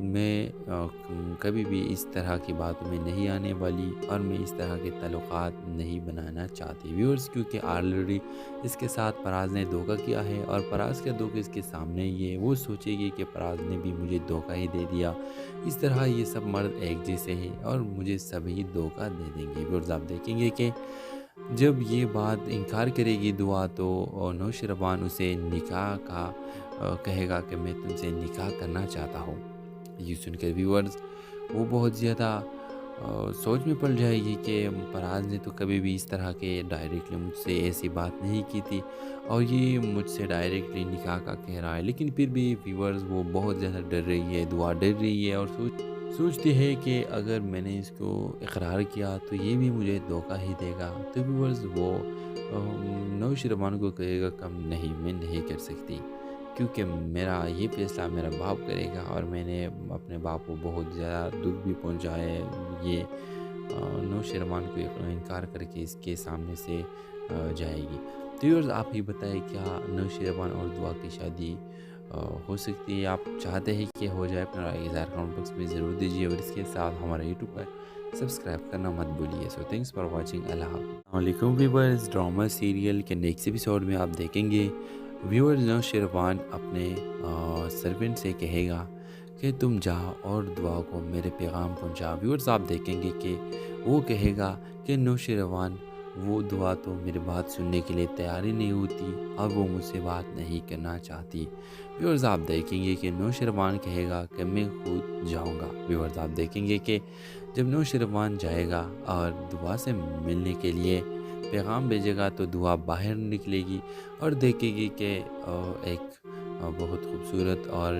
میں کبھی بھی اس طرح کی باتوں میں نہیں آنے والی اور میں اس طرح کے تعلقات نہیں بنانا چاہتی ویورز، کیونکہ آلریڈی اس کے ساتھ پراز نے دھوکہ کیا ہے اور پراز کا دھوکہ اس کے سامنے ہی ہے۔ وہ سوچے گی کہ پراز نے بھی مجھے دھوکہ ہی دے دیا، اس طرح یہ سب مرد ایک جیسے ہیں اور مجھے سبھی دھوکہ دے دیں گے۔ ویورز آپ دیکھیں گے کہ جب یہ بات انکار کرے گی دعا تو نوشیروان اسے نکاح کا کہے گا کہ میں تم سے نکاح کرنا چاہتا ہوں۔ یہ سن کر ویورز وہ بہت زیادہ سوچ میں پڑ جائے گی کہ پراز نے تو کبھی بھی اس طرح کے ڈائریکٹلی مجھ سے ایسی بات نہیں کی تھی اور یہ مجھ سے ڈائریکٹلی نکاح کا کہہ رہا ہے، لیکن پھر بھی ویورز وہ بہت زیادہ ڈر رہی ہے، دعا ڈر رہی ہے اور سوچتی ہے کہ اگر میں نے اس کو اقرار کیا تو یہ بھی مجھے دھوکہ ہی دے گا۔ تو ویورز وہ نوشیروان کو کہے گا کم نہیں، میں نہیں کر سکتی، کیونکہ میرا یہ فیصلہ میرا باپ کرے گا اور میں نے اپنے باپ کو بہت زیادہ دکھ بھی پہنچا ہے۔ یہ نوشیروان کو انکار کر کے اس کے سامنے سے جائے گی۔ تو ویورز آپ ہی بتائیں کیا نوشیروان اور دعا کی شادی ہو سکتی ہے؟ آپ چاہتے ہیں کہ ہو جائے؟ اپنا رائے اظہار کمنٹ باکس میں ضرور دیجیے اور اس کے ساتھ ہمارا یوٹیوب پر سبسکرائب کرنا مت بھولیے۔ سو تھینکس فار واچنگ۔ اللہ حافظ۔ السلام علیکم ویورز، ڈرامہ سیریل کے نیکسٹ ایپیسوڈ میں آپ دیکھیں گے ویورز نوشیروان اپنے سرونٹ سے کہے گا کہ تم جا اور دعا کو میرے پیغام پہنچا۔ ویورز آپ دیکھیں گے کہ وہ کہے گا کہ نوشیروان وہ دعا تو میری بات سننے کے لیے تیار ہی نہیں ہوتی اور وہ مجھ سے بات نہیں کرنا چاہتی۔ ویورز آپ دیکھیں گے کہ نوشیروان کہے گا کہ میں خود جاؤں گا۔ ویورز آپ دیکھیں گے کہ جب نوشیروان جائے گا اور دعا سے ملنے کے لیے پیغام بھیجے گا تو دعا باہر نکلے گی اور دیکھے گی کہ ایک بہت خوبصورت اور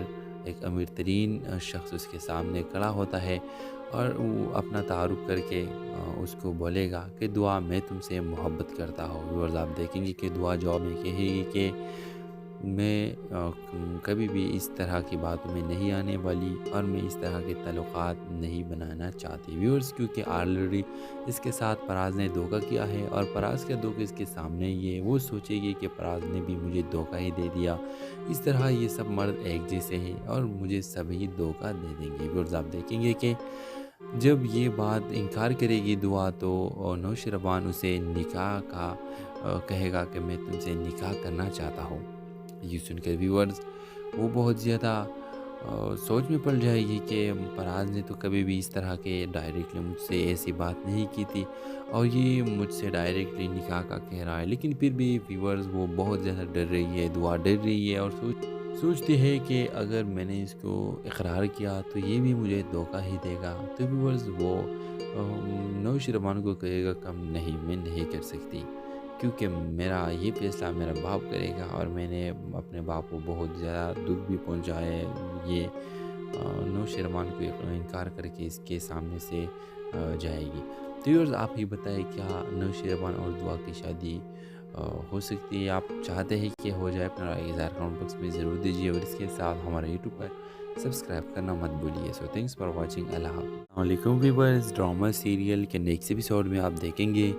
ایک امیر ترین شخص اس کے سامنے کھڑا ہوتا ہے اور وہ اپنا تعارف کر کے اس کو بولے گا کہ دعا میں تم سے محبت کرتا ہوں۔ ویورز آپ دیکھیں گے کہ دعا جواب میں کہے گی کہ میں کبھی بھی اس طرح کی باتوں میں نہیں آنے والی اور میں اس طرح کے تعلقات نہیں بنانا چاہتی ویورز، کیونکہ آلریڈی اس کے ساتھ پراز نے دھوکہ کیا ہے اور پراز کا دھوکہ اس کے سامنے ہی ہے۔ وہ سوچے گی کہ پراز نے بھی مجھے دھوکہ ہی دے دیا، اس طرح یہ سب مرد ایک جیسے ہیں اور مجھے سبھی دھوکہ دے دیں گے۔ ویورز آپ دیکھیں گے کہ جب یہ بات انکار کرے گی دعا تو نوشیروان اسے نکاح کا کہے گا کہ میں تم سے نکاح کرنا چاہتا ہوں۔ یہ سن کر ویورز وہ بہت زیادہ سوچ میں پڑ جائے گی کہ پراز نے تو کبھی بھی اس طرح کے ڈائریکٹلی مجھ سے ایسی بات نہیں کی تھی اور یہ مجھ سے ڈائریکٹلی نکاح کا کہہ رہا ہے، لیکن پھر بھی ویورز وہ بہت زیادہ ڈر رہی ہے، دعا ڈر رہی ہے اور سوچتی ہے کہ اگر میں نے اس کو اقرار کیا تو یہ بھی مجھے دھوکہ ہی دے گا۔ تو ویورز وہ نوشیروان کو کہے گا کم نہیں، میں نہیں کر سکتی، کیونکہ میرا یہ فیصلہ میرا باپ کرے گا اور میں نے اپنے باپ کو بہت زیادہ دکھ بھی پہنچا ہے۔ یہ نوشیروان کو انکار کر کے اس کے سامنے سے جائے گی۔ تو ویورز آپ ہی بتائیں کیا نوشیروان اور دعا کی شادی ہو سکتی ہے؟ آپ چاہتے ہیں کہ ہو جائے؟ اپنا رائے اظہار کمنٹ باکس میں ضرور دیجیے اور اس کے ساتھ ہمارا یوٹیوب پر سبسکرائب کرنا مت بھولیے۔ سو تھینکس فار واچنگ۔ اللہ حافظ۔ السلام علیکم ویورز، ڈرامہ سیریل کے نیکسٹ ایپیسوڈ میں آپ دیکھیں گے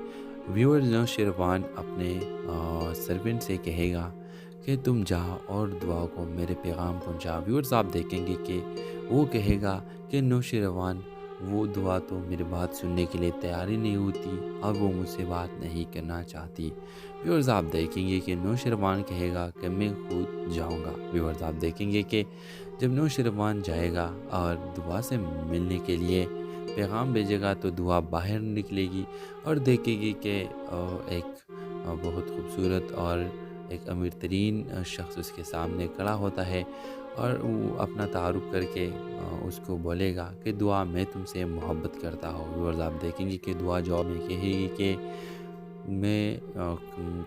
ویورز نوشیروان اپنے سرونٹ سے کہے گا کہ تم جا اور دعا کو میرے پیغام پہنچا۔ ویورز آپ دیکھیں گے کہ وہ کہے گا کہ نوشیروان وہ دعا تو میری بات سننے کے لیے تیار ہی نہیں ہوتی اور وہ مجھ سے بات نہیں کرنا چاہتی۔ ویورز آپ دیکھیں گے کہ نوشیروان کہے گا کہ میں خود جاؤں گا۔ ویورز آپ دیکھیں گے کہ جب نوشیروان جائے گا اور دعا سے ملنے کے لیے پیغام بھیجے گا تو دعا باہر نکلے گی اور دیکھے گی کہ ایک بہت خوبصورت اور ایک امیر ترین شخص اس کے سامنے کھڑا ہوتا ہے اور وہ اپنا تعارف کر کے اس کو بولے گا کہ دعا میں تم سے محبت کرتا ہوں۔ ویورز آپ دیکھیں گے کہ دعا جواب میں کہے گی کہ میں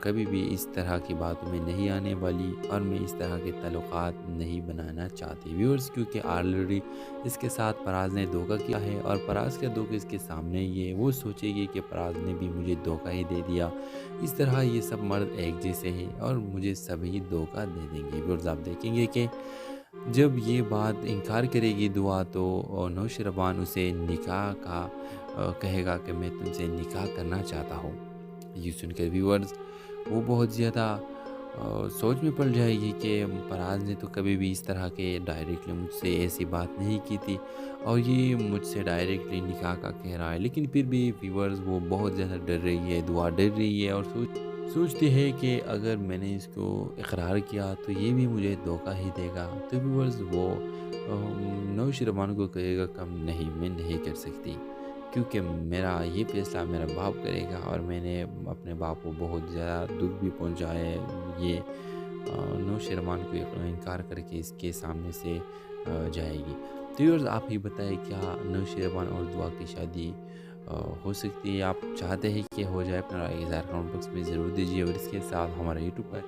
کبھی بھی اس طرح کی باتوں میں نہیں آنے والی اور میں اس طرح کے تعلقات نہیں بنانا چاہتی ویورز، کیونکہ آلریڈی اس کے ساتھ پراز نے دھوکہ کیا ہے اور پراز کا دھوکہ اس کے سامنے ہی ہے۔ وہ سوچے گی کہ پراز نے بھی مجھے دھوکہ ہی دے دیا، اس طرح یہ سب مرد ایک جیسے ہیں اور مجھے سبھی دھوکہ دے دیں گے۔ ویورز آپ دیکھیں گے کہ جب یہ بات انکار کرے گی دعا تو نوشیروان اسے نکاح کا کہے گا کہ میں تم سے نکاح کرنا چاہتا ہوں۔ یہ سن کر ویورز وہ بہت زیادہ سوچ میں پڑ جائے گی کہ فراز نے تو کبھی بھی اس طرح کے ڈائریکٹلی مجھ سے ایسی بات نہیں کی تھی اور یہ مجھ سے ڈائریکٹلی نکاح کا کہہ رہا ہے، لیکن پھر بھی ویورز وہ بہت زیادہ ڈر رہی ہے، دعا ڈر رہی ہے اور سوچتی ہے کہ اگر میں نے اس کو اقرار کیا تو یہ بھی مجھے دھوکہ ہی دے گا۔ تو ویورز وہ نوشیروان کو کہے گا کم نہیں، میں نہیں کر سکتی، کیونکہ میرا یہ فیصلہ میرا باپ کرے گا اور میں نے اپنے باپ کو بہت زیادہ دکھ بھی پہنچا ہے۔ یہ نوشیروان کو انکار کر کے اس کے سامنے سے جائے گی۔ تو ویورز آپ ہی بتائیں کیا نوشیروان اور دعا کی شادی ہو سکتی ہے؟ آپ چاہتے ہیں کہ ہو جائے؟ اپنا رائے اظہار کمنٹ باکس میں ضرور دیجیے اور اس کے ساتھ ہمارا یوٹیوب پر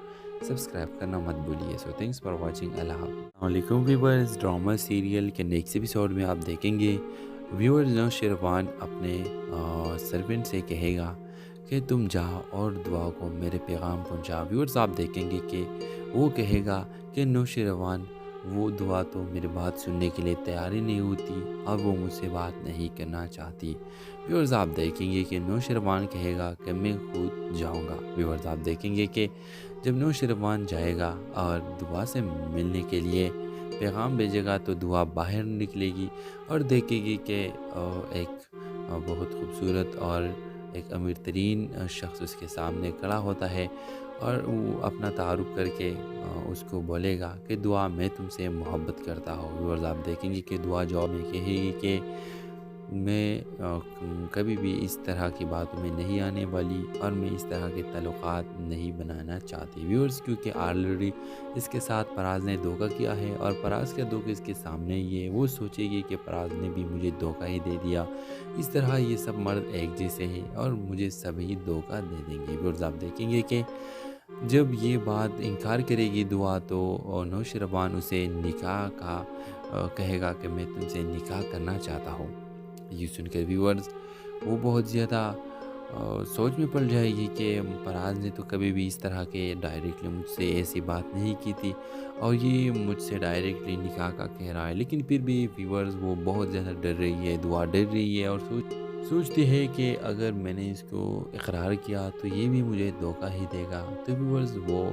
سبسکرائب کرنا مت بھولیے۔ سو تھینکس فار واچنگ، اللہ حافظ۔ السلام علیکم ویورز، ڈرامہ سیریل کے نیکسٹ ایپیسوڈ میں آپ دیکھیں گے ویورز نوشیروان اپنے سرونٹ سے کہے گا کہ تم جا اور دعا کو میرے پیغام پہنچا۔ ویورز آپ دیکھیں گے کہ وہ کہے گا کہ نوشیروان وہ دعا تو میری بات سننے کے لیے تیار ہی نہیں ہوتی اور وہ مجھ سے بات نہیں کرنا چاہتی۔ ویورز آپ دیکھیں گے کہ نوشیروان کہے گا کہ میں خود جاؤں گا۔ ویورز آپ دیکھیں گے کہ جب نوشیروان جائے گا اور دعا سے ملنے کے لیے پیغام بھیجے گا تو دعا باہر نکلے گی اور دیکھے گی کہ ایک بہت خوبصورت اور ایک امیر ترین شخص اس کے سامنے کھڑا ہوتا ہے اور وہ اپنا تعارف کر کے اس کو بولے گا کہ دعا میں تم سے محبت کرتا ہوں۔ ویورز آپ دیکھیں گے کہ دعا جواب میں کہے گی کہ میں کبھی بھی اس طرح کی باتوں میں نہیں آنے والی اور میں اس طرح کے تعلقات نہیں بنانا چاہتی۔ ویورز کیونکہ آلریڈی اس کے ساتھ فراز نے دھوکہ کیا ہے اور فراز کا دھوکہ اس کے سامنے ہی ہے، وہ سوچے گی کہ فراز نے بھی مجھے دھوکہ ہی دے دیا، اس طرح یہ سب مرد ایک جیسے ہیں اور مجھے سبھی دھوکہ دے دیں گے۔ ویورز آپ دیکھیں گے کہ جب یہ بات انکار کرے گی دعا تو نوشیروان اسے نکاح کا کہے گا کہ میں تم سے نکاح کرنا چاہتا ہوں۔ یہ سن کر ویورز وہ بہت زیادہ سوچ میں پڑ جائے گی کہ فراز نے تو کبھی بھی اس طرح کے ڈائریکٹلی مجھ سے ایسی بات نہیں کی تھی اور یہ مجھ سے ڈائریکٹلی نکاح کا کہہ رہا ہے، لیکن پھر بھی ویورز وہ بہت زیادہ ڈر رہی ہے، دعا ڈر رہی ہے اور سوچتی ہے کہ اگر میں نے اس کو اقرار کیا تو یہ بھی مجھے دھوکہ ہی دے گا۔ تو ویورز وہ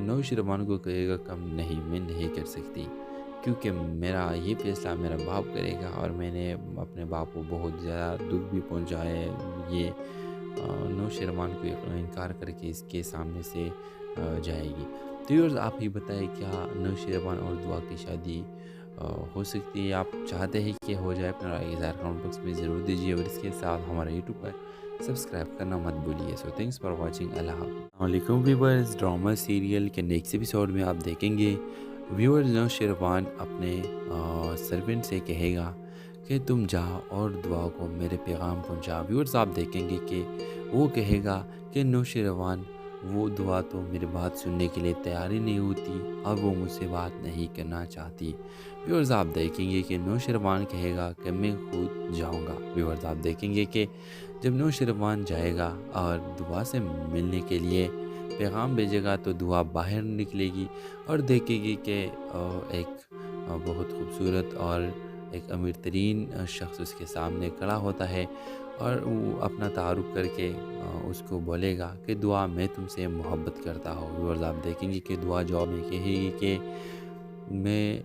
نوشیروان کو کہے گا کم نہیں، میں نہیں کر سکتی، کیونکہ میرا یہ فیصلہ میرا باپ کرے گا اور میں نے اپنے باپ کو بہت زیادہ دکھ بھی پہنچا ہے۔ یہ نوشیروان کو انکار کر کے اس کے سامنے سے جائے گی۔ تو ویورز آپ ہی بتائیں کیا نوشیروان اور دعا کی شادی ہو سکتی ہے؟ آپ چاہتے ہیں کہ ہو جائے؟ اپنا رائے اظہار کمنٹ باکس میں ضرور دیجیے اور اس کے ساتھ ہمارا یوٹیوب پر سبسکرائب کرنا مت بھولیے۔ سو تھینکس فار واچنگ، اللہ حافظ۔ السلام علیکم ویورز، ڈرامہ سیریل کے نیکسٹ ایپیسوڈ میں آپ دیکھیں گے ویورز نوشیروان اپنے سرونٹ سے کہے گا کہ تم جا اور دعا کو میرے پیغام پہنچا۔ ویورز آپ دیکھیں گے کہ وہ کہے گا کہ نوشیروان وہ دعا تو میری بات سننے کے لیے تیار ہی نہیں ہوتی اور وہ مجھ سے بات نہیں کرنا چاہتی۔ ویورز آپ دیکھیں گے کہ نوشیروان کہے گا کہ میں خود جاؤں گا۔ ویورز آپ دیکھیں گے کہ جب نوشیروان جائے گا اور دعا سے ملنے کے لیے پیغام بھیجے گا تو دعا باہر نکلے گی اور دیکھے گی کہ ایک بہت خوبصورت اور ایک امیر ترین شخص اس کے سامنے کھڑا ہوتا ہے اور وہ اپنا تعارف کر کے اس کو بولے گا کہ دعا میں تم سے محبت کرتا ہوں۔ ویورز آپ دیکھیں گے کہ دعا جواب میں کہے گی کہ میں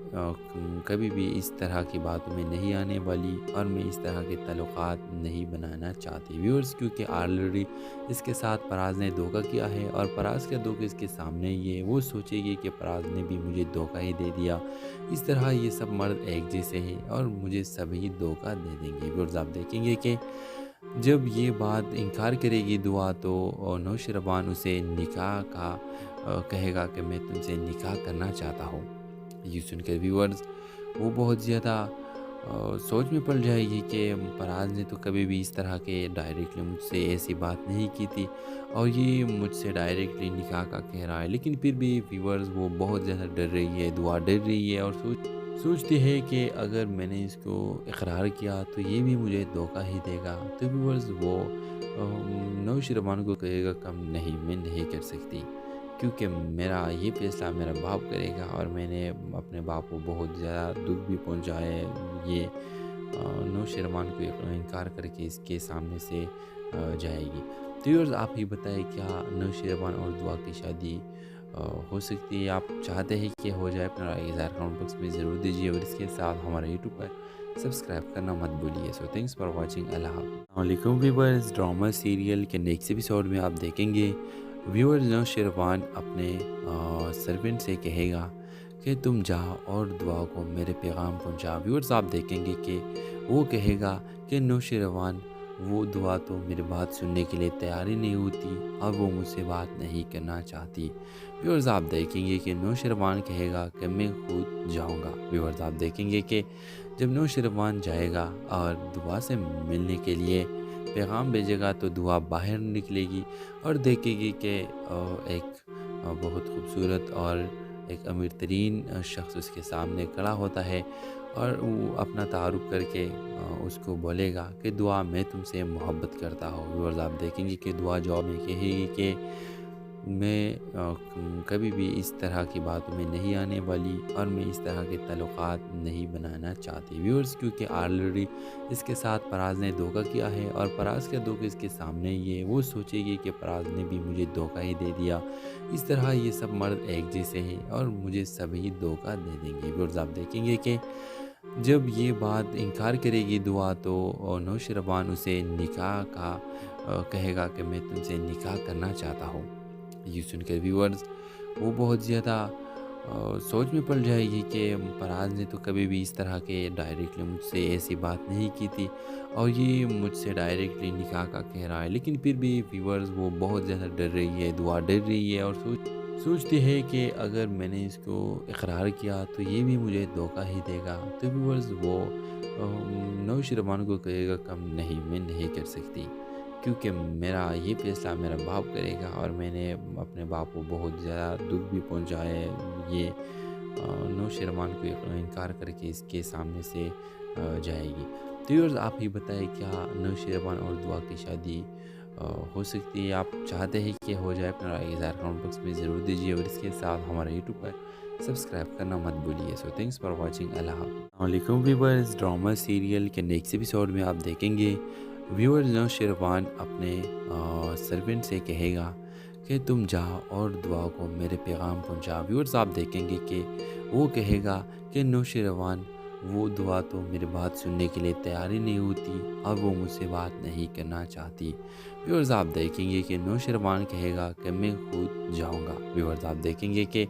کبھی بھی اس طرح کی باتوں میں نہیں آنے والی اور میں اس طرح کے تعلقات نہیں بنانا چاہتی۔ ویورز کیونکہ آلریڈی اس کے ساتھ فراز نے دھوکہ کیا ہے اور فراز کا دھوکہ اس کے سامنے ہی ہے، وہ سوچے گی کہ فراز نے بھی مجھے دھوکہ ہی دے دیا، اس طرح یہ سب مرد ایک جیسے ہیں اور مجھے سبھی دھوکہ دے دیں گے۔ ویورز آپ دیکھیں گے کہ جب یہ بات انکار کرے گی دعا تو نوشیروان اسے نکاح کا کہے گا کہ میں تم سے نکاح کرنا چاہتا ہوں۔ یہ سن کر ویورز وہ بہت زیادہ سوچ میں پڑ جائے گی کہ فراز نے تو کبھی بھی اس طرح کے ڈائریکٹلی مجھ سے ایسی بات نہیں کی تھی اور یہ مجھ سے ڈائریکٹلی نکاح کا کہہ رہا ہے، لیکن پھر بھی ویورز وہ بہت زیادہ ڈر رہی ہے، دعا ڈر رہی ہے اور سوچتی ہے کہ اگر میں نے اس کو اقرار کیا تو یہ بھی مجھے دھوکہ ہی دے گا۔ تو ویورز وہ نوشیروان کو کہے گا کم نہیں، میں نہیں کر سکتی، کیونکہ میرا یہ فیصلہ میرا باپ کرے گا اور میں نے اپنے باپ کو بہت زیادہ دکھ بھی پہنچا ہے۔ یہ نوشیروان کو انکار کر کے اس کے سامنے سے جائے گی۔ تو یورز آپ ہی بتائیں کیا نوشیروان اور دعا کی شادی ہو سکتی ہے؟ آپ چاہتے ہیں کہ ہو جائے؟ اپنا رائے اظہار کمنٹ باکس میں ضرور دیجیے، اور اس کے ساتھ ہمارا یوٹیوب پر سبسکرائب کرنا مت بھولیے۔ سو تھینکس فار واچنگ، اللہ حافظ۔ السلام علیکم ویورز، ڈرامہ سیریل کے نیکسٹ ایپیسوڈ میں آپ دیکھیں گے ویورز نوشیروان اپنے سرونٹ سے کہے گا کہ تم جا اور دعا کو میرے پیغام پہنچا۔ ویورز آپ دیکھیں گے کہ وہ کہے گا کہ نوشیروان وہ دعا تو میری بات سننے کے لیے تیار ہی نہیں ہوتی، اور وہ مجھ سے بات نہیں کرنا چاہتی۔ ویورز آپ دیکھیں گے کہ نوشیروان کہے گا کہ میں خود جاؤں گا۔ ویورز آپ دیکھیں گے کہ جب نوشیروان جائے گا اور دعا سے ملنے کے لیے پیغام بھیجے گا، تو دعا باہر نکلے گی اور دیکھے گی کہ ایک بہت خوبصورت اور ایک امیر ترین شخص اس کے سامنے کھڑا ہوتا ہے، اور وہ اپنا تعارف کر کے اس کو بولے گا کہ دعا میں تم سے محبت کرتا ہوں۔ ویورز آپ دیکھیں گے کہ دعا جواب میں کہے گی کہ میں کبھی بھی اس طرح کی باتوں میں نہیں آنے والی، اور میں اس طرح کے تعلقات نہیں بنانا چاہتی۔ ویورز کیونکہ آلریڈی اس کے ساتھ پراز نے دھوکہ کیا ہے، اور پراز کا دھوکہ اس کے سامنے ہی ہے، وہ سوچے گی کہ پراز نے بھی مجھے دھوکہ ہی دے دیا، اس طرح یہ سب مرد ایک جیسے ہیں اور مجھے سبھی دھوکہ دے دیں گے۔ ویورز آپ دیکھیں گے کہ جب یہ بات انکار کرے گی دعا، تو نوشیروان اسے نکاح کا کہے گا کہ میں تم سے نکاح کرنا چاہتا ہوں۔ یہ سن کر ویورز وہ بہت زیادہ سوچ میں پڑ جائے گی کہ پراز نے تو کبھی بھی اس طرح کے ڈائریکٹلی مجھ سے ایسی بات نہیں کی تھی، اور یہ مجھ سے ڈائریکٹلی نکاح کا کہہ رہا ہے۔ لیکن پھر بھی ویورز وہ بہت زیادہ ڈر رہی ہے، دعا ڈر رہی ہے، اور سوچتی ہے کہ اگر میں نے اس کو اقرار کیا تو یہ بھی مجھے دھوکہ ہی دے گا۔ تو ویورز وہ نوشیروان کو کہے گا کم نہیں، میں نہیں کر سکتی، کیونکہ میرا یہ فیصلہ میرا باپ کرے گا، اور میں نے اپنے باپ کو بہت زیادہ دکھ بھی پہنچایا ہے۔ یہ نوشیروان کو انکار کر کے اس کے سامنے سے جائے گی۔ تو ویورز آپ ہی بتائیں کیا نوشیروان اور دعا کی شادی ہو سکتی ہے؟ آپ چاہتے ہیں کہ ہو جائے؟ اپنا رائے اظہار کمنٹ باکس میں ضرور دیجیے، اور اس کے ساتھ ہمارا یوٹیوب پر سبسکرائب کرنا مت بھولیے۔ سو تھینکس فار واچنگ، اللہ حافظ۔ السلام علیکم ویورز، ڈرامہ سیریل کے نیکسٹ ایپیسوڈ میں آپ دیکھیں گے ویورز نوشیروان اپنے سرونٹ سے کہے گا کہ تم جا اور دعا کو میرے پیغام پہنچا۔ ویورز آپ دیکھیں گے کہ وہ کہے گا کہ نوشیروان وہ دعا تو میری بات سننے کے لیے تیار ہی نہیں ہوتی، اور وہ مجھ سے بات نہیں کرنا چاہتی۔ ویورز آپ دیکھیں گے کہ نوشیروان کہے گا کہ میں خود جاؤں گا۔ ویورز آپ دیکھیں گے کہ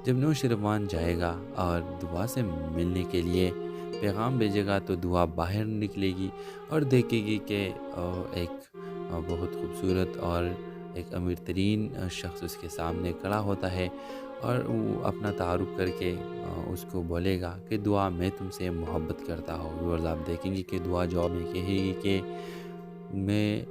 جب نوشیروان جائے گا اور دعا سے ملنے کے لیے پیغام بھیجے گا، تو دعا باہر نکلے گی اور دیکھے گی کہ ایک بہت خوبصورت اور ایک امیر ترین شخص اس کے سامنے کھڑا ہوتا ہے، اور وہ اپنا تعارف کر کے اس کو بولے گا کہ دعا میں تم سے محبت کرتا ہوں۔ ویورز آپ دیکھیں گے کہ دعا جواب میں کہے گی کہ میں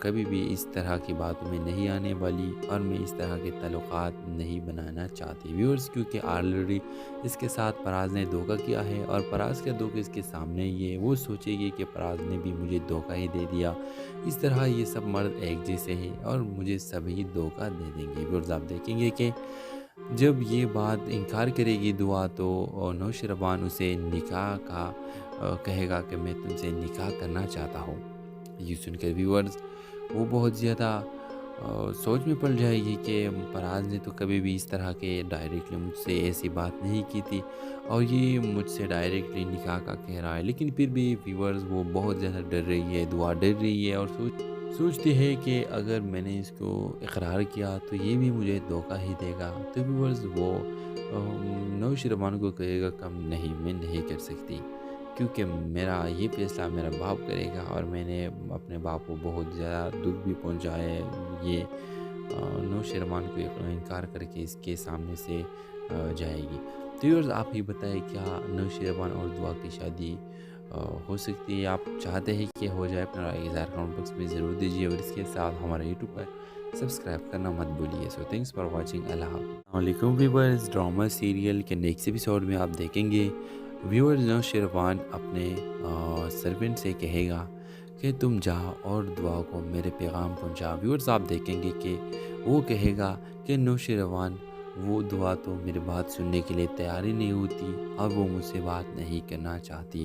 کبھی بھی اس طرح کی باتوں میں نہیں آنے والی، اور میں اس طرح کے تعلقات نہیں بنانا چاہتی۔ ویورز کیونکہ آلریڈی اس کے ساتھ پراز نے دھوکہ کیا ہے، اور پراز کا دھوکہ اس کے سامنے ہی ہے، وہ سوچے گی کہ پراز نے بھی مجھے دھوکہ ہی دے دیا، اس طرح یہ سب مرد ایک جیسے ہیں اور مجھے سبھی دھوکہ دے دیں گے۔ ویورز آپ دیکھیں گے کہ جب یہ بات انکار کرے گی دعا، تو نوشیروان اسے نکاح کا کہے گا کہ میں تم سے نکاح کرنا چاہتا ہوں۔ یہ سن کر ویورز وہ بہت زیادہ سوچ میں پڑ جائے گی کہ پراز نے تو کبھی بھی اس طرح کے ڈائریکٹلی مجھ سے ایسی بات نہیں کی تھی، اور یہ مجھ سے ڈائریکٹلی نکاح کا کہہ رہا ہے۔ لیکن پھر بھی ویورز وہ بہت زیادہ ڈر رہی ہے، دعا ڈر رہی ہے، اور سوچتی ہے کہ اگر میں نے اس کو اقرار کیا تو یہ بھی مجھے دھوکہ ہی دے گا۔ تو ویورز وہ نوشیروان کو کہے گا کم نہیں، میں نہیں کر سکتی، کیونکہ میرا یہ فیصلہ میرا باپ کرے گا، اور میں نے اپنے باپ کو بہت زیادہ دکھ بھی پہنچایا ہے۔ یہ نوشیروان کو انکار کر کے اس کے سامنے سے جائے گی۔ تو ویورز آپ ہی بتائیں کیا نوشیروان اور دعا کی شادی ہو سکتی ہے؟ آپ چاہتے ہیں کہ ہو جائے؟ اپنا رائے اظہار کمنٹ باکس میں ضرور دیجیے، اور اس کے ساتھ ہمارا یوٹیوب پر سبسکرائب کرنا مت بھولیے۔ سو تھینکس فار واچنگ، اللہ حافظ۔ السلام علیکم ویورز، ڈرامہ سیریل کے نیکسٹ ایپیسوڈ میں آپ دیکھیں گے ویورز نوشیروان اپنے سرونٹ سے کہے گا کہ تم جا اور دعا کو میرے پیغام پہنچا۔ ویورز آپ دیکھیں گے کہ وہ کہے گا کہ نوشیروان وہ دعا تو میری بات سننے کے لیے تیار ہی نہیں ہوتی، اور وہ مجھ سے بات نہیں کرنا چاہتی۔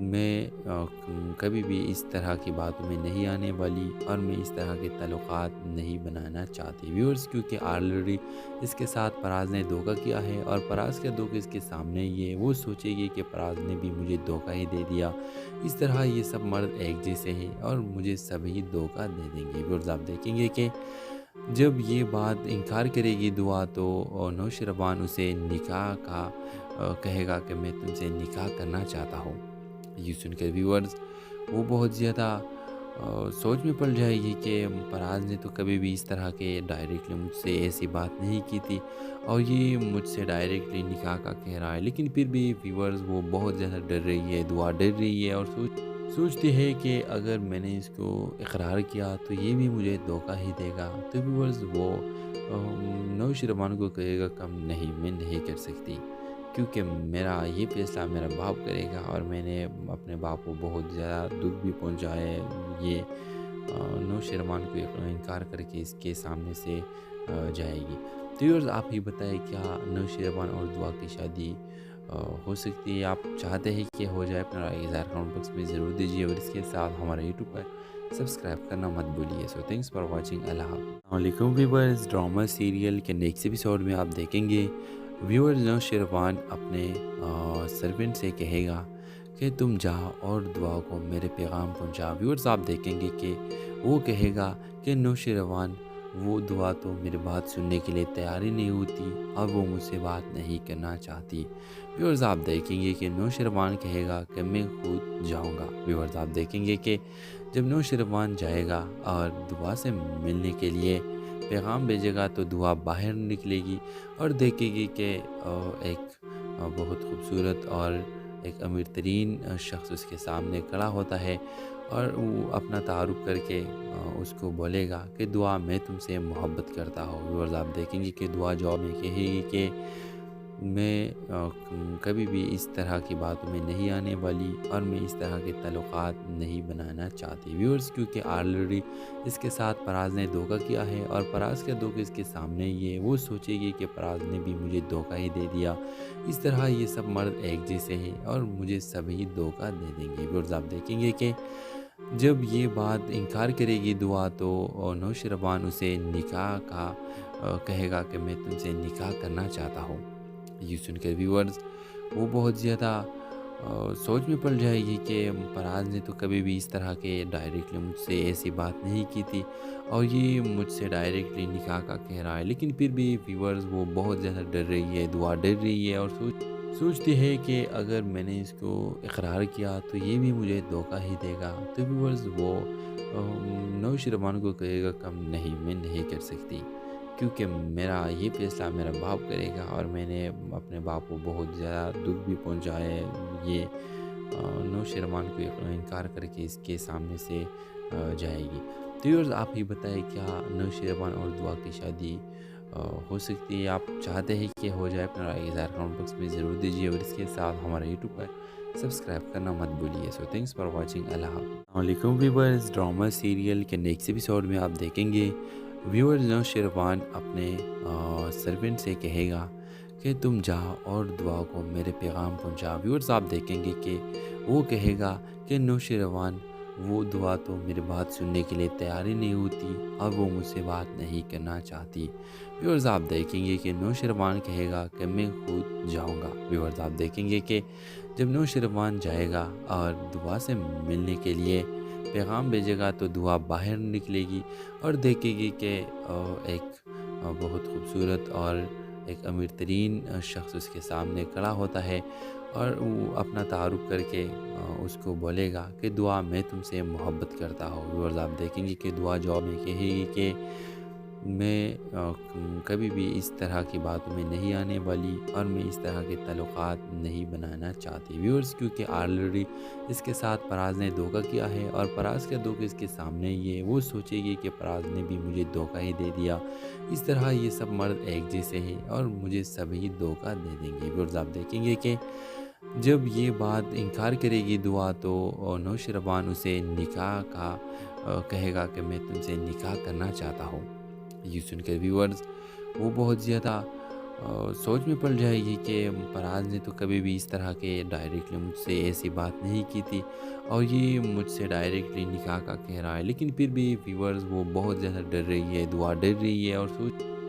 میں کبھی بھی اس طرح کی باتوں میں نہیں آنے والی اور میں اس طرح کے تعلقات نہیں بنانا چاہتی ویورز، کیونکہ آلریڈی اس کے ساتھ پراز نے دھوکہ کیا ہے اور پراز کا دھوکہ اس کے سامنے یہ وہ سوچے گی کہ پراز نے بھی مجھے دھوکہ ہی دے دیا، اس طرح یہ سب مرد ایک جیسے ہیں اور مجھے سبھی دھوکہ دے دیں گے ویورز۔ آپ دیکھیں گے کہ جب یہ بات انکار کرے گی دعا تو نوشیروان اسے نکاح کا کہے گا کہ میں تم سے نکاح کرنا چاہتا ہوں۔ یہ سن کر ویورز وہ بہت زیادہ سوچ میں پڑ جائے گی کہ پراز نے تو کبھی بھی اس طرح کے ڈائریکٹلی مجھ سے ایسی بات نہیں کی تھی اور یہ مجھ سے ڈائریکٹلی نکاح کا کہہ رہا ہے، لیکن پھر بھی ویورز وہ بہت زیادہ ڈر رہی ہے، دعا ڈر رہی ہے اور سوچتی ہے کہ اگر میں نے اس کو اقرار کیا تو یہ بھی مجھے دھوکہ ہی دے گا۔ تو ویورز وہ نوشیروان کو کہے گا کم نہیں، میں نہیں کر سکتی، کیونکہ میرا یہ فیصلہ میرا باپ کرے گا اور میں نے اپنے باپ کو بہت زیادہ دکھ بھی پہنچا ہے۔ یہ نوشیروان کو انکار کر کے اس کے سامنے سے جائے گی۔ تو ویورز آپ ہی بتائیں کیا نوشیروان اور دعا کی شادی ہو سکتی ہے؟ آپ چاہتے ہیں کہ ہو جائے؟ اپنا رائے اظہار کمنٹ باکس میں ضرور دیجیے اور اس کے ساتھ ہمارے یوٹیوب پر سبسکرائب کرنا مت بھولیے۔ سو تھینکس فار واچنگ، اللہ حافظ۔ السلام علیکم ویورز، ڈرامہ سیریل کے نیکسٹ ایپیسوڈ میں آپ دیکھیں گے ویورز نوشیروان اپنے سرونٹ سے کہے گا کہ تم جا اور دعا کو میرے پیغام پہنچا۔ ویورز آپ دیکھیں گے کہ وہ کہے گا کہ نوشیروان وہ دعا تو میری بات سننے کے لیے تیار ہی نہیں ہوتی اور وہ مجھ سے بات نہیں کرنا چاہتی۔ ویورز آپ دیکھیں گے کہ نوشیروان کہے گا کہ میں خود جاؤں گا۔ ویورز آپ دیکھیں گے کہ جب نوشیروان جائے گا اور دعا سے ملنے کے لیے پیغام بھیجے گا تو دعا باہر نکلے گی اور دیکھے گی کہ ایک بہت خوبصورت اور ایک امیر ترین شخص اس کے سامنے کھڑا ہوتا ہے اور وہ اپنا تعارف کر کے اس کو بولے گا کہ دعا میں تم سے محبت کرتا ہوں۔ ویورز آپ دیکھیں گے کہ دعا جواب میں کہے گی کہ میں کبھی بھی اس طرح کی باتوں میں نہیں آنے والی اور میں اس طرح کے تعلقات نہیں بنانا چاہتی ویورز، کیونکہ آلریڈی اس کے ساتھ پراز نے دھوکہ کیا ہے اور پراز کا دھوکہ اس کے سامنے یہ وہ سوچے گی کہ پراز نے بھی مجھے دھوکہ ہی دے دیا، اس طرح یہ سب مرد ایک جیسے ہیں اور مجھے سبھی دھوکہ دے دیں گے ویورز۔ آپ دیکھیں گے کہ جب یہ بات انکار کرے گی دعا تو نوشیروان اسے نکاح کا کہے گا کہ میں تم سے نکاح کرنا چاہتا ہوں۔ یہ سن کر ویورز وہ بہت زیادہ سوچ میں پڑ جائے گی کہ پراز نے تو کبھی بھی اس طرح کے ڈائریکٹلی مجھ سے ایسی بات نہیں کی تھی اور یہ مجھ سے ڈائریکٹلی نکاح کا کہہ رہا ہے، لیکن پھر بھی ویورز وہ بہت زیادہ ڈر رہی ہے، دعا ڈر رہی ہے اور سوچتی ہے کہ اگر میں نے اس کو اقرار کیا تو یہ بھی مجھے دھوکہ ہی دے گا۔ تو ویورز وہ نوشیروان کو کہے گا کم نہیں، میں نہیں کر سکتی، کیونکہ میرا یہ فیصلہ میرا باپ کرے گا اور میں نے اپنے باپ کو بہت زیادہ دکھ بھی پہنچا ہے۔ یہ نوشیروان کو انکار کر کے اس کے سامنے سے جائے گی۔ تو ویورز آپ ہی بتائیں کیا نوشیروان اور دعا کی شادی ہو سکتی ہے؟ آپ چاہتے ہیں کہ ہو جائے؟ اپنا رائے اظہار کمنٹ باکس میں ضرور دیجیے اور اس کے ساتھ ہمارے یوٹیوب پر سبسکرائب کرنا مت بھولیے۔ سو تھینکس فار واچنگ، اللہ حافظ۔ السلام علیکم ویورز، ڈرامہ سیریل کے نیکسٹ ایپیسوڈ میں آپ دیکھیں گے ویورز نوشیروان اپنے سرونٹ سے کہے گا کہ تم جا اور دعا کو میرے پیغام پہنچا۔ ویورز آپ دیکھیں گے کہ وہ کہے گا کہ نوشیروان وہ دعا تو میری بات سننے کے لیے تیار ہی نہیں ہوتی اور وہ مجھ سے بات نہیں کرنا چاہتی۔ ویورز آپ دیکھیں گے کہ نوشیروان کہے گا کہ میں خود جاؤں گا۔ ویورز آپ دیکھیں گے کہ جب نوشیروان جائے گا اور دعا سے ملنے کے لیے پیغام بھیجے گا تو دعا باہر نکلے گی اور دیکھے گی کہ ایک بہت خوبصورت اور ایک امیر ترین شخص اس کے سامنے کھڑا ہوتا ہے اور وہ اپنا تعارف کر کے اس کو بولے گا کہ دعا میں تم سے محبت کرتا ہوں۔ ویورز آپ دیکھیں گے کہ دعا جواب میں کہے گی کہ میں کبھی بھی اس طرح کی باتوں میں نہیں آنے والی اور میں اس طرح کے تعلقات نہیں بنانا چاہتی ویورز، کیونکہ آلریڈی اس کے ساتھ پراز نے دھوکہ کیا ہے اور پراز کا دھوکہ اس کے سامنے یہ وہ سوچے گی کہ پراز نے بھی مجھے دھوکہ ہی دے دیا، اس طرح یہ سب مرد ایک جیسے ہیں اور مجھے سبھی دھوکہ دے دیں گے ویورز۔ آپ دیکھیں گے کہ جب یہ بات انکار کرے گی دعا تو نوشیروان اسے نکاح کا کہے گا کہ میں تم سے نکاح کرنا چاہتا ہوں۔ یہ سن کر ویورز وہ بہت زیادہ سوچ میں پڑ جائے گی کہ فراز نے تو کبھی بھی اس طرح کے ڈائریکٹلی مجھ سے ایسی بات نہیں کی تھی اور یہ مجھ سے ڈائریکٹلی نکاح کا کہہ رہا ہے، لیکن پھر بھی ویورز وہ بہت زیادہ ڈر رہی ہے، دعا ڈر رہی ہے اور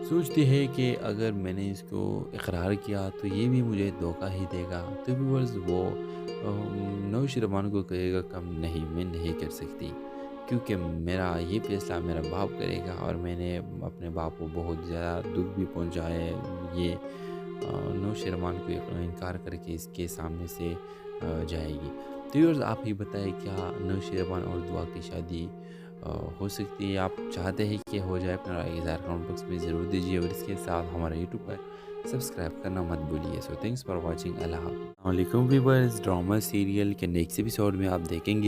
سوچتی ہے کہ اگر میں نے اس کو اقرار کیا تو یہ بھی مجھے دھوکہ ہی دے گا، تو ویورز وہ نوشیروان کو کہے گا کم نہیں، میں نہیں کر سکتی کیونکہ میرا یہ فیصلہ میرا باپ کرے گا اور میں نے اپنے باپ کو بہت زیادہ دکھ بھی پہنچایا ہے۔ یہ نوشیروان کو انکار کر کے اس کے سامنے سے جائے گی۔ تو ویورز آپ ہی بتائیں کیا نوشیروان اور دعا کی شادی ہو سکتی ہے؟ آپ چاہتے ہیں کہ ہو جائے؟ اپنا رائے اظہار کمنٹ باکس میں ضرور دیجیے اور اس کے ساتھ ہمارا یوٹیوب پر سبسکرائب کرنا مت بھولیے۔ سو تھینکس فار واچنگ، اللہ حافظ۔ السلام علیکم ویورز، ڈرامہ سیریل کے نیکسٹ ایپیسوڈ میں آپ دیکھیں گے